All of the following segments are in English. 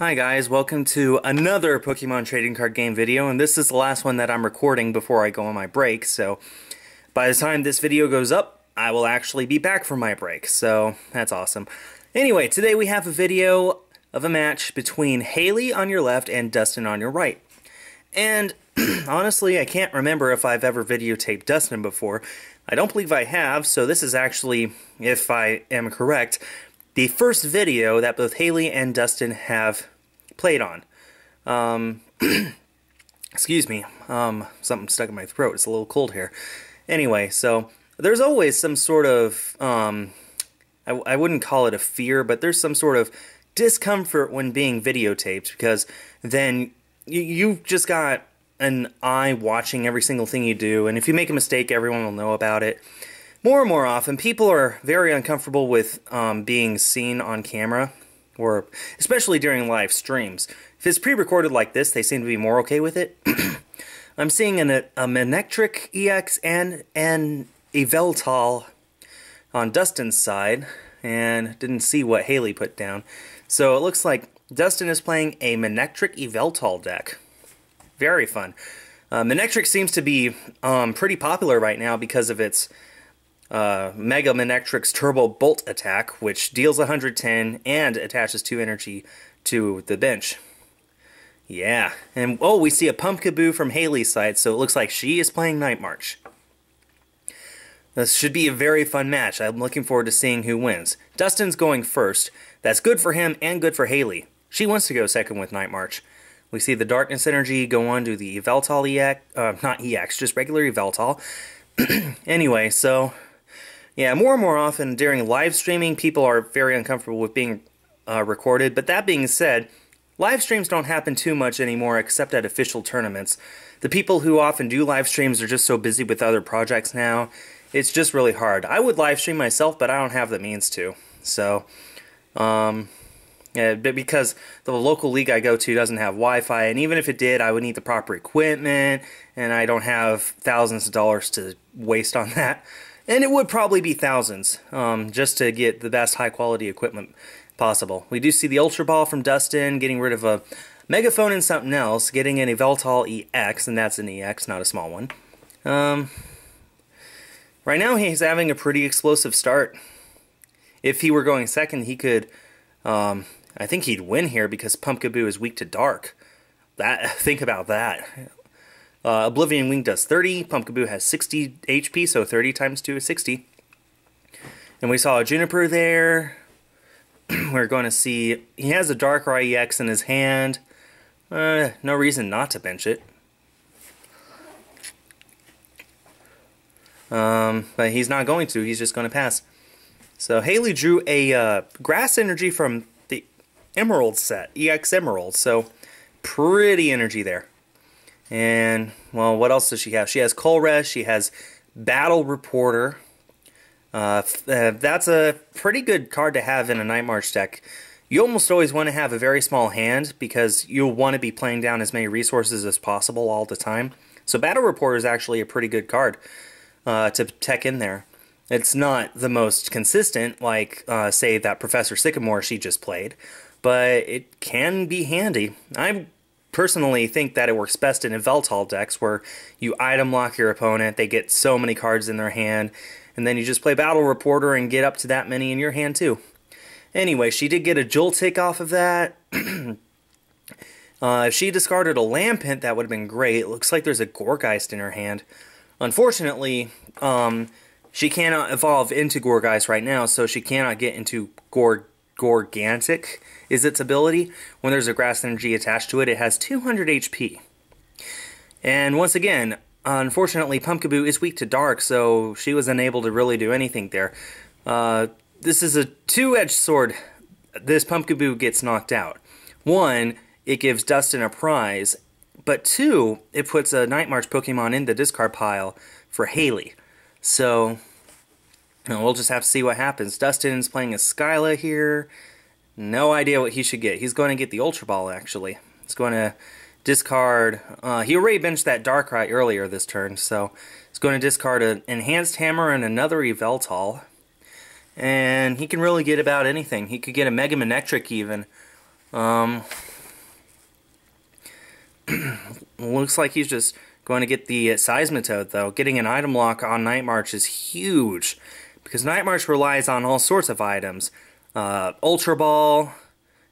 Hi guys, welcome to another Pokemon trading card game video, and this is the last one that I'm recording before I go on my break, so by the time this video goes up, I will actually be back from my break, so that's awesome. Anyway, today we have a video of a match between Haley on your left and Dustin on your right. And honestly, I can't remember if I've ever videotaped Dustin before. I don't believe I have, so this is actually, if I am correct, the first video that both Haley and Dustin have played on. Excuse me, something stuck in my throat. It's a little cold here. Anyway, so there's always some sort of, I wouldn't call it a fear, but there's some sort of discomfort when being videotaped, because then you've just got an eye watching every single thing you do, and if you make a mistake, everyone will know about it. More and more often, people are very uncomfortable with being seen on camera, or especially during live streams. If it's pre-recorded like this, they seem to be more okay with it. I'm seeing a Manectric EX and an Yveltal on Dustin's side, and didn't see what Haley put down. So it looks like Dustin is playing a Manectric Yveltal deck. Very fun. Manectric seems to be pretty popular right now because of its Mega Manectric's Turbo Bolt attack, which deals 110 and attaches 2 energy to the bench. Yeah, and oh, we see a Pumpkaboo from Haley's side, so it looks like she is playing Night March. This should be a very fun match. I'm looking forward to seeing who wins. Dustin's going first. That's good for him and good for Haley. She wants to go second with Night March. We see the Darkness energy go on to the Yveltal EX, not EX, just regular Yveltal. Anyway, so yeah, more and more often during live streaming, people are very uncomfortable with being recorded. But that being said, live streams don't happen too much anymore except at official tournaments. The people who often do live streams are just so busy with other projects now. It's just really hard. I would live stream myself, but I don't have the means to. So, yeah, because the local league I go to doesn't have Wi-Fi, and even if it did, I would need the proper equipment, and I don't have thousands of dollars to waste on that. And it would probably be thousands, just to get the best high-quality equipment possible. We do see the Ultra Ball from Dustin, getting rid of a Megaphone and something else, getting an Yveltal EX, and that's an EX, not a small one. Right now, he's having a pretty explosive start. If he were going second, he could, I think he'd win here because Pumpkaboo is weak to Dark. Think about that. Oblivion Wing does 30, Pumpkaboo has 60 HP, so 30 times 2 is 60. And we saw a Juniper there. We're going to see, he has a Darkrai EX in his hand. No reason not to bench it. But he's not going to, he's just going to pass. So Haley drew a Grass Energy from the Emerald set, EX Emerald, so pretty energy there. And, well, what else does she have? She has Colress, she has Battle Reporter. That's a pretty good card to have in a Night March deck. You almost always want to have a very small hand because you'll want to be playing down as many resources as possible all the time. So Battle Reporter is actually a pretty good card to tech in there. It's not the most consistent, like, say, that Professor Sycamore she just played, but it can be handy. I personally think that it works best in Yveltal decks where you item lock your opponent, they get so many cards in their hand, and then you just play Battle Reporter and get up to that many in your hand too. Anyway, she did get a Joltik off of that. If she discarded a Lampent, that would have been great. It looks like there's a Gourgeist in her hand. Unfortunately, she cannot evolve into Gourgeist right now, so she cannot get into Gorgantic is its ability. When there's a Grass Energy attached to it, it has 200 HP. And once again, unfortunately, Pumpkaboo is weak to Dark, so she was unable to really do anything there. This is a two-edged sword. This Pumpkaboo gets knocked out. One, it gives Dustin a prize, but two, it puts a Night March Pokemon in the discard pile for Haley. So, we'll just have to see what happens. Dustin's playing a Skyla here. No idea what he should get. He's going to get the Ultra Ball, actually. He's going to discard... he already benched that Darkrai earlier this turn, so he's going to discard an Enhanced Hammer and another Yveltal. And he can really get about anything. He could get a Mega Manectric even. Looks like he's just going to get the Seismitoad, though. Getting an item lock on Night March is huge, because Night March relies on all sorts of items. Ultra Ball,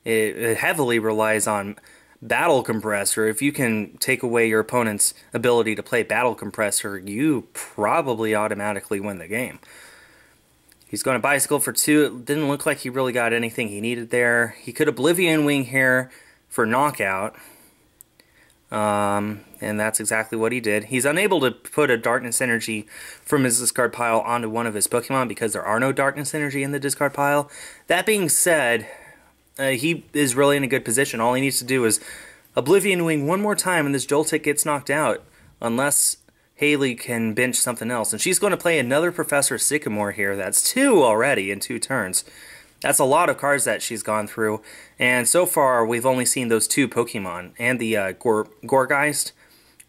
it heavily relies on Battle Compressor. If you can take away your opponent's ability to play Battle Compressor, you probably automatically win the game. He's going to Bicycle for 2. It didn't look like he really got anything he needed there. He could Oblivion Wing here for knockout. And that's exactly what he did. He's unable to put a Darkness Energy from his discard pile onto one of his Pokemon because there are no Darkness Energy in the discard pile. That being said, he is really in a good position. All he needs to do is Oblivion Wing one more time and this Joltik gets knocked out, unless Haley can bench something else. And she's going to play another Professor Sycamore here. That's 2 already in 2 turns. That's a lot of cards that she's gone through. And so far, we've only seen those 2 Pokemon and the Gorgeist.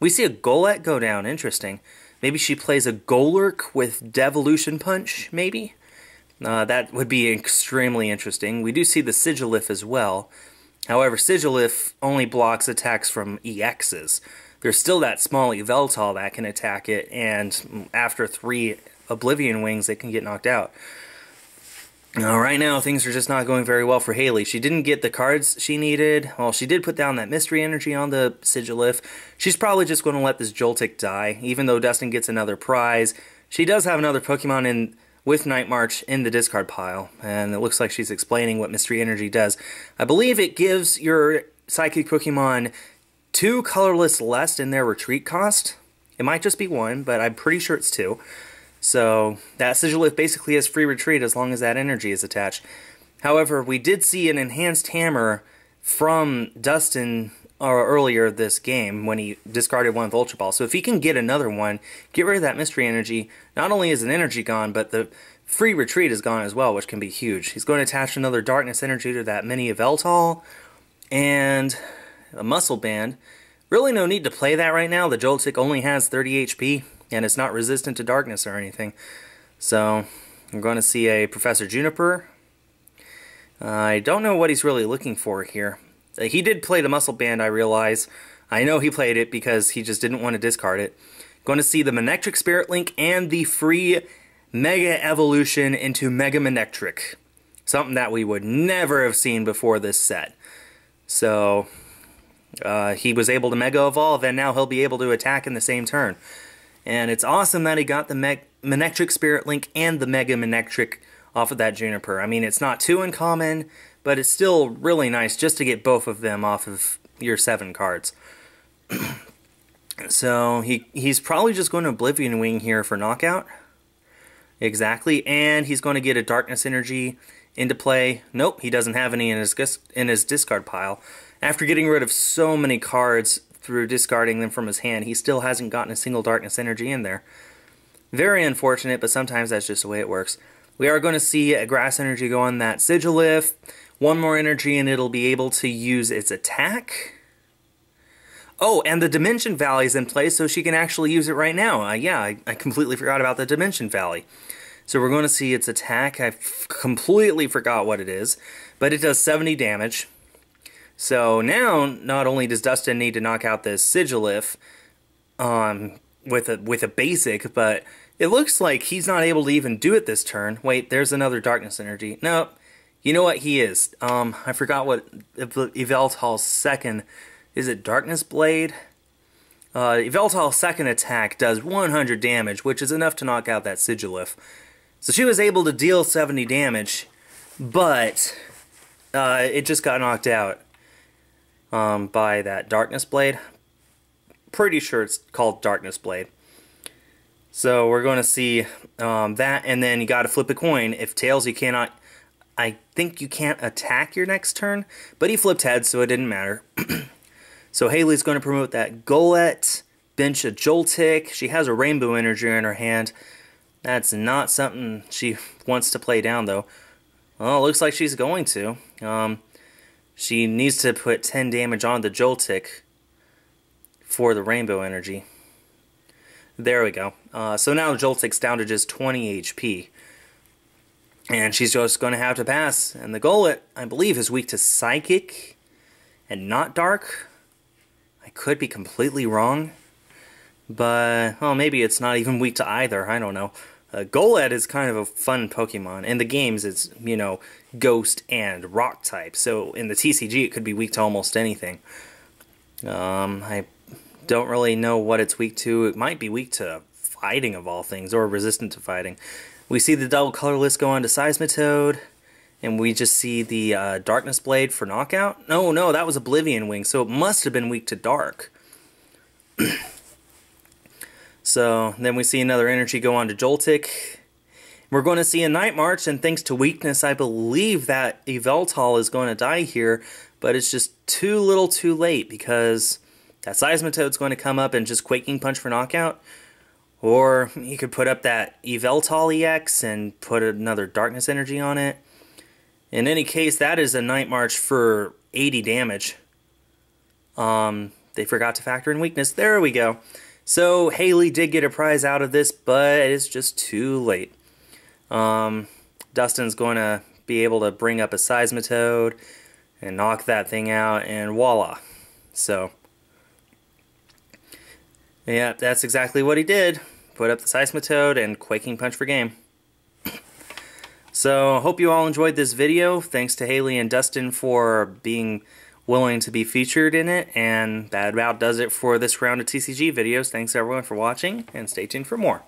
We see a Golett go down. Interesting. Maybe she plays a Golurk with Devolution Punch, maybe? That would be extremely interesting. We do see the Sigilyph as well. However, Sigilyph only blocks attacks from EXs. There's still that small Yveltal that can attack it, and after 3 Oblivion Wings, it can get knocked out. Right now, things are just not going very well for Haley. She didn't get the cards she needed. Well, she did put down that Mystery Energy on the Sigilyph. She's probably just going to let this Joltik die, even though Dustin gets another prize. She does have another Pokemon with Night March in the discard pile, and it looks like she's explaining what Mystery Energy does. I believe it gives your Psychic Pokemon 2 colorless less in their retreat cost. It might just be 1, but I'm pretty sure it's 2. So that Sigilyph basically has free retreat as long as that energy is attached. However, we did see an enhanced hammer from Dustin earlier this game when he discarded one with Ultra Ball. So if he can get another one, get rid of that Mystery Energy, not only is an energy gone, but the free retreat is gone as well, which can be huge. He's going to attach another Darkness Energy to that mini Yveltal and a Muscle Band. Really no need to play that right now. The Joltik only has 30 HP. And it's not resistant to darkness or anything. So, we're going to see a Professor Juniper. I don't know what he's really looking for here. He did play the Muscle Band, I realize. I know he played it because he just didn't want to discard it. Going to see the Manectric Spirit Link and the free Mega Evolution into Mega Manectric. Something that we would never have seen before this set. So, he was able to Mega Evolve, and now he'll be able to attack in the same turn. And it's awesome that he got the Manectric Spirit Link and the Mega Manectric off of that Juniper. I mean, it's not too uncommon, but it's still really nice just to get both of them off of your 7 cards. So, he's probably just going to Oblivion Wing here for knockout. Exactly, and he's going to get a Darkness Energy into play. Nope, he doesn't have any in his discard pile. After getting rid of so many cards through discarding them from his hand, he still hasn't gotten a single Darkness Energy in there. Very unfortunate, but sometimes that's just the way it works. We are going to see a Grass Energy go on that Sigilyph. 1 more energy and it'll be able to use its attack. Oh, and the Dimension Valley is in place, so she can actually use it right now. I completely forgot about the Dimension Valley. So we're going to see its attack. I completely forgot what it is, but it does 70 damage. So now, not only does Dustin need to knock out this Sigilyph with a basic, but it looks like he's not able to even do it this turn. Wait, there's another Darkness Energy. No, you know what he is. I forgot what Yveltal's second... Is it Darkness Blade? Yveltal's second attack does 100 damage, which is enough to knock out that Sigilyph. So she was able to deal 70 damage, but it just got knocked out by that Darkness Blade. Pretty sure it's called Darkness Blade. So we're going to see that, and then you got to flip a coin. If tails, you cannot... I think you can't attack your next turn, but he flipped heads, so it didn't matter. So Haley's going to promote that Golett, bench a Joltik. She has a Rainbow Energy in her hand. That's not something she wants to play down, though. Well, it looks like she's going to. She needs to put 10 damage on the Joltik for the Rainbow Energy. There we go. So now Joltik's down to just 20 HP. And she's just going to have to pass. And the Golett, I believe, is weak to Psychic and not Dark. I could be completely wrong, but, well, maybe it's not even weak to either. I don't know. Golett is kind of a fun Pokemon. In the games, it's, you know, Ghost and Rock type. So in the TCG, it could be weak to almost anything. I don't really know what it's weak to. It might be weak to fighting, of all things, or resistant to fighting. We see the double colorless go on to Seismitoad, and we just see the Darkness Blade for knockout. No, that was Oblivion Wing, so it must have been weak to Dark. So then we see another energy go on to Joltik. We're going to see a Night March, and thanks to weakness, I believe that Yveltal is going to die here, but it's just too little too late, because that Seismitoad's going to come up and just Quaking Punch for knockout. Or you could put up that Yveltal EX and put another Darkness energy on it. In any case, that is a Night March for 80 damage. They forgot to factor in weakness. There we go. So Haley did get a prize out of this, but it's just too late. Dustin's going to be able to bring up a Seismitoad and knock that thing out, and voila. So, yeah, that's exactly what he did. Put up the Seismitoad and Quaking Punch for game. So, hope you all enjoyed this video. Thanks to Haley and Dustin for being willing to be featured in it, and that about does it for this round of TCG videos. Thanks everyone for watching, and stay tuned for more.